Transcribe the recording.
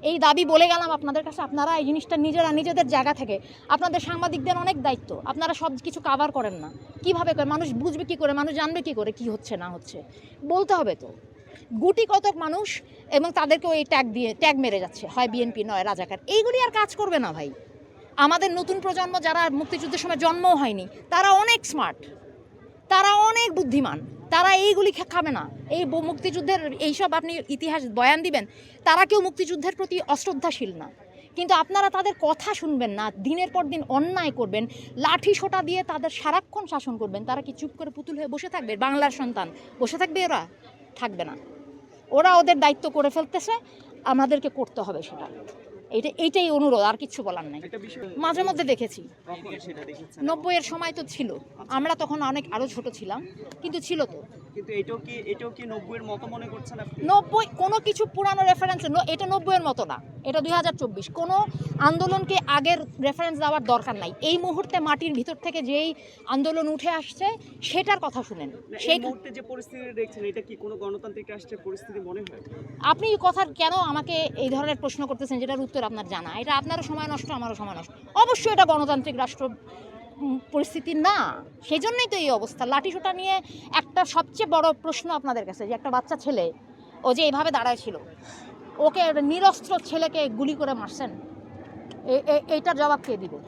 এই দাবি বলে গেলাম আপনাদের কাছে। আপনারা এই জিনিসটা নিজেদের জায়গা থেকে, আপনাদের সাংবাদিকদের অনেক দায়িত্ব, আপনারা সব কিছু কাভার করেন না। কিভাবে করে মানুষ বুঝবে, কি করে মানুষ জানবে, কি করে কি হচ্ছে না হচ্ছে? বলতে হবে তো। গুটি কতক মানুষ এবং তাদেরকেও এই ট্যাগ মেরে যাচ্ছে, হয় বিএনপি নয় রাজাকার। এইগুলি আর কাজ করবে না ভাই। আমাদের নতুন প্রজন্ম যারা মুক্তিযুদ্ধের সময় জন্মও হয়নি, তারা অনেক স্মার্ট, তারা অনেক বুদ্ধিমান, তারা এইগুলি খাবে না। এই মুক্তিযুদ্ধের এইসব আপনি ইতিহাস বয়ান দিবেন, তারা কেউ মুক্তিযুদ্ধের প্রতি অশ্রদ্ধাশীল না। কিন্তু আপনারা তাদের কথা শুনবেন না, দিনের পর দিন অন্যায় করবেন, লাঠি সোটা দিয়ে তাদের সারাক্ষণ শাসন করবেন। তারা কি চুপ করে পুতুল হয়ে বসে থাকবে? বাংলার সন্তান বসে থাকবে? ওরা থাকবে না। ওরা ওদের দায়িত্ব করে ফেলতেছে, আমাদেরকে করতে হবে সেটা। এইটাই অনুরোধ, আর কিছু বলার নাই। মাঝে মধ্যে দেখেছি, 90-এর সময় তো ছিল, আমরা তখন আরো ছোট ছিলাম, কিন্তু ছিল তো। কিন্তু এটাও কি 90-এর মতো মনে করছেন আপনি? 90 কোনো কিছু পুরানো রেফারেন্স, এটা 90-এর মতো না, এটা 2024। কোনো আন্দোলনকে আগের রেফারেন্স দেওয়ার দরকার নাই। এই মুহূর্তে মাটির ভিতর থেকে যেই আন্দোলন উঠে আসছে সেটার কথা শুনেন। সেই মুহূর্তে যে পরিস্থিতি দেখছেন, এটা কি কোনো গণতান্ত্রিক রাষ্ট্রের পরিস্থিতি মনে হয়? আপনি কথা কেন আমাকে এই ধরনের প্রশ্ন করতেছেন যেটার উত্তর আপনার জানা? এটা আপনারও সময় নষ্ট, আমারও সময় নষ্ট। অবশ্যই এটা গণতান্ত্রিক রাষ্ট্র পরিস্থিতি না, সেই জন্যই তো এই অবস্থা। লাঠিসোঁটা নিয়ে একটা সবচেয়ে বড় প্রশ্ন আপনাদের কাছে, যে একটা বাচ্চা ছেলে ও যে এইভাবে দাঁড়ায় ছিল, ওকে নিরস্ত্র ছেলেকে গুলি করে মারছেন, এইটার জবাব কে দিবে?